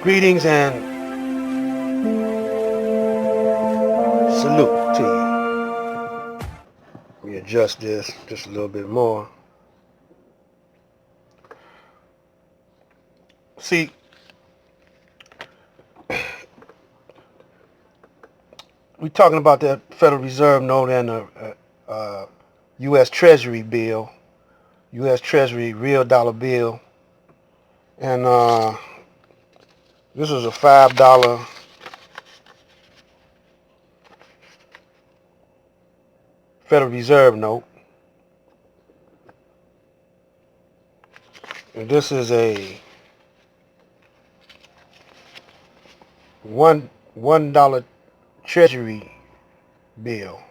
Greetings and salute to you. We adjust this just a little bit more. See, we're talking about that Federal Reserve note and the U.S. Treasury bill, U.S. Treasury real dollar bill, and this is a $5 Federal Reserve note, and this is a $1 Treasury bill,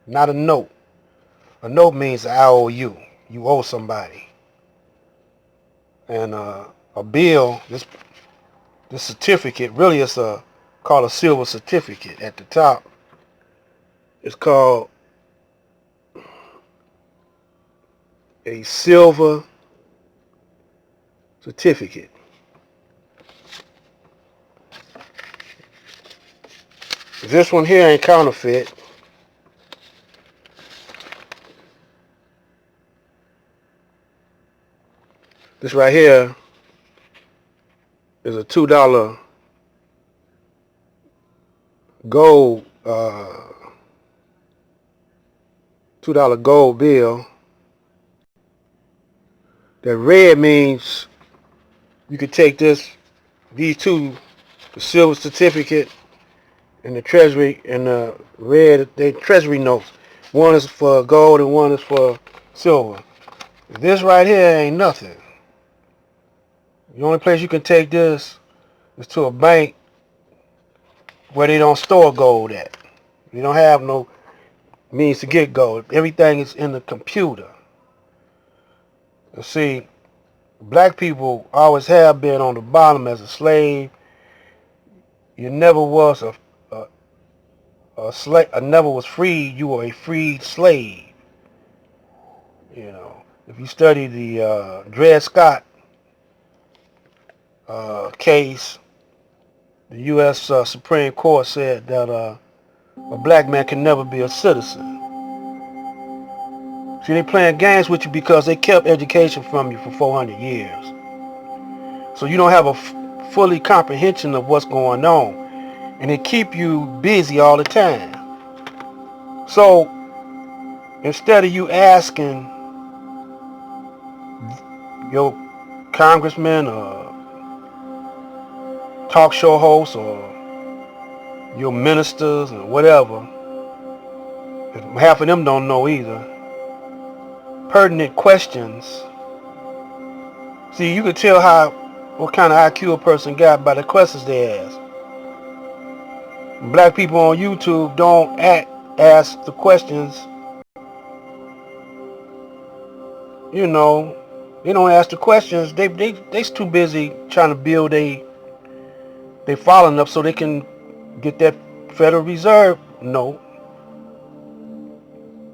not a note. A note means I owe you. You owe somebody. And a bill, this certificate, really it's called a silver certificate at the top. It's called a silver certificate. This one here ain't counterfeit. This right here is a $2 gold $2 gold bill. That red means you could take these two, the silver certificate and the treasury, and the red, they treasury notes. One is for gold and one is for silver. This right here ain't nothing. The only place you can take this is to a bank where they don't store gold at. You don't have no means to get gold. Everything is in the computer. You see, black people always have been on the bottom as a slave. You never was a slave. Never was freed. You were a freed slave. You know, if you study the Dred Scott case, the U.S. Supreme Court said that a black man can never be a citizen. See, they playing games with you because they kept education from you for 400 years. So you don't have a fully comprehension of what's going on. And they keep you busy all the time. So instead of you asking your congressman or talk show host or your ministers or whatever, half of them don't know either, pertinent questions. See, you can tell what kind of IQ a person got by the questions they ask. Black people on YouTube don't ask the questions. You know, they don't ask the questions. They's too busy trying to build they following up so they can get that Federal Reserve note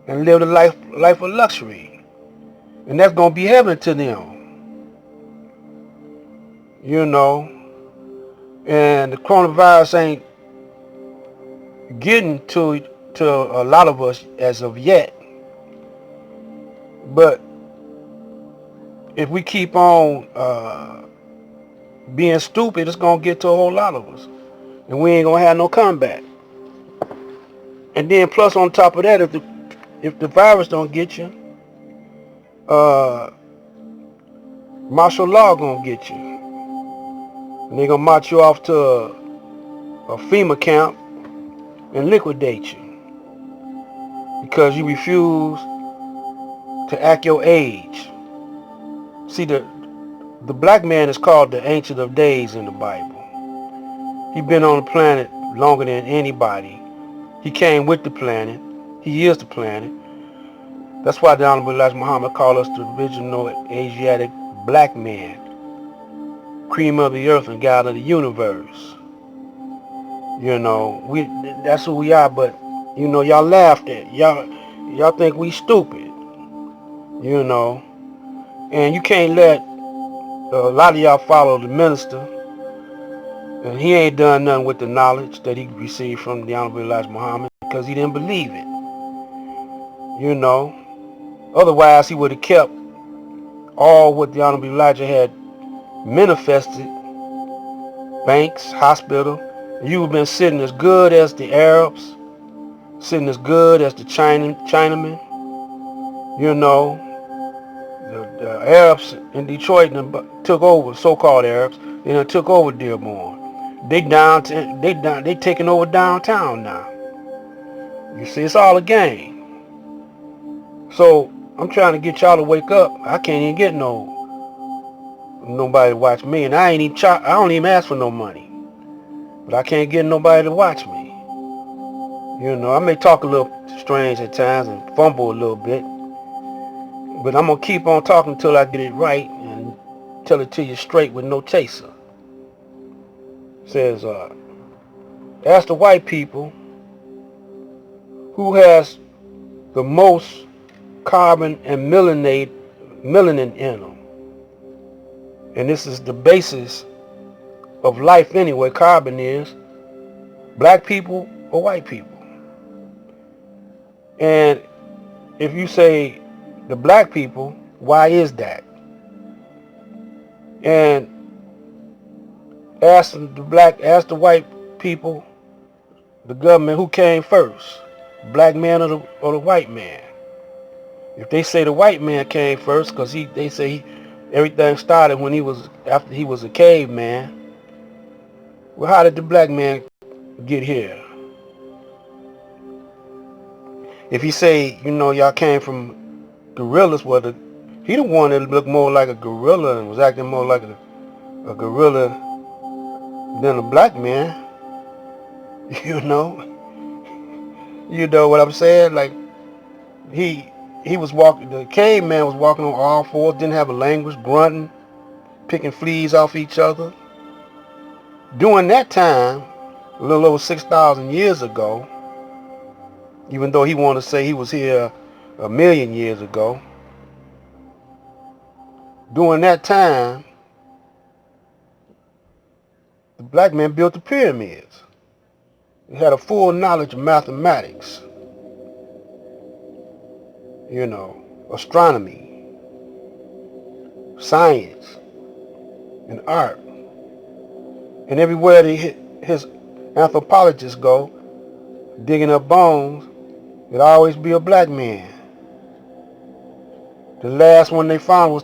and live the life of luxury. And that's gonna be heaven to them. You know. And the coronavirus ain't getting to a lot of us as of yet. But if we keep on being stupid, it's gonna get to a whole lot of us. And we ain't gonna have no comeback. And then plus on top of that, if the virus don't get you, martial law gonna get you. And they're gonna march you off to a FEMA camp and liquidate you. Because you refuse to act your age. See, the black man is called the Ancient of Days in the Bible. He's been on the planet longer than anybody. He came with the planet. He is the planet. That's why the Honorable Elijah Muhammad called us the original Asiatic black man. Cream of the earth and God of the universe. You know, that's who we are, but you know, y'all laughed at. Y'all think we stupid. You know. And you can't let a lot of y'all follow the minister And he ain't done nothing with the knowledge that he received from the Honorable Elijah Muhammad because he didn't believe it. You know, otherwise he would have kept all what the Honorable Elijah had manifested, banks, hospital. You would have been sitting as good as the Arabs, sitting as good as the Chinamen. You know, the Arabs in Detroit took over, so-called Arabs, they took over Dearborn. They taking over downtown now. You see, it's all a game. So I'm trying to get y'all to wake up. I can't even get nobody to watch me, and I don't even ask for no money, but I can't get nobody to watch me. You know, I may talk a little strange at times and fumble a little bit, but I'm gonna keep on talking until I get it right and tell it to you straight with no chaser. It says, ask the white people who has the most carbon and melanin in them. And this is the basis of life anyway. Carbon is black people or white people. And if you say the black people, why is that? And ask the white people, the government, who came first, black man or the white man. If they say the white man came first, because they say everything started after he was a caveman. Well, how did the black man get here? If he say, y'all came from gorillas, well, he the one that looked more like a gorilla and was acting more like a gorilla than a black man. You know, you know what I'm saying? Like he was walking. The caveman was walking on all fours, didn't have a language, grunting, picking fleas off each other. During that time, a little over 6,000 years ago, even though he wanted to say he was here a million years ago, during that time, the black man built the pyramids. He had a full knowledge of mathematics, astronomy, science, and art. And everywhere his anthropologists go, digging up bones, it'd always be a black man. The last one they found was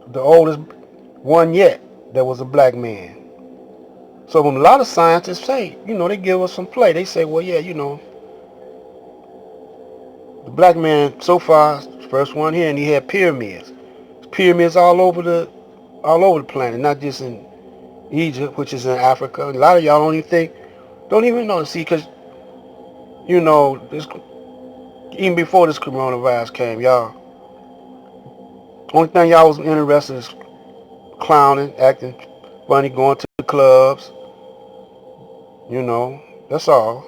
the oldest one yet that was a black man. So when a lot of scientists say, they give us some play. They say, well, yeah, the black man so far, first one here, and he had pyramids. Pyramids all over the planet, not just in Egypt, which is in Africa. A lot of y'all don't even know. See, because this, even before this coronavirus came, y'all, only thing y'all was interested is clowning, acting funny, going to the clubs. That's all.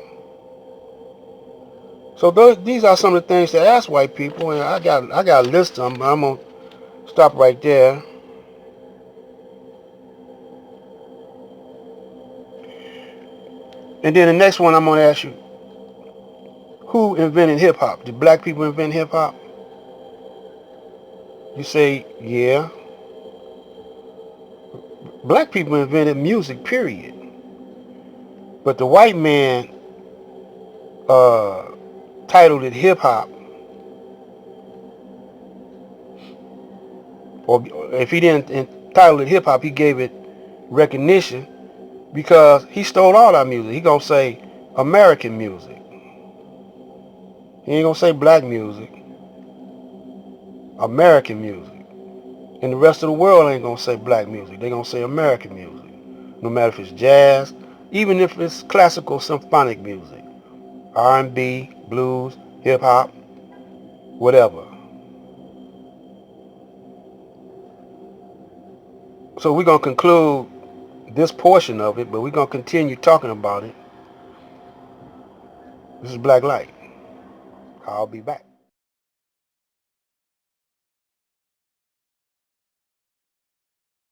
So these are some of the things to ask white people, and I got a list of them, but I'm gonna stop right there. And then the next one I'm gonna ask you, who invented hip hop? Did black people invent hip hop? You say, yeah. Black people invented music, period. But the white man titled it hip hop. Or if he didn't entitle it hip hop, he gave it recognition because he stole all our music. He gonna say American music. He ain't gonna say black music. American music. And the rest of the world ain't gonna say black music. They gonna say American music. No matter if it's jazz, even if it's classical symphonic music, R&B, blues, hip hop, whatever. So we're gonna conclude this portion of it, but we're gonna continue talking about it. This is Black Light. I'll be back.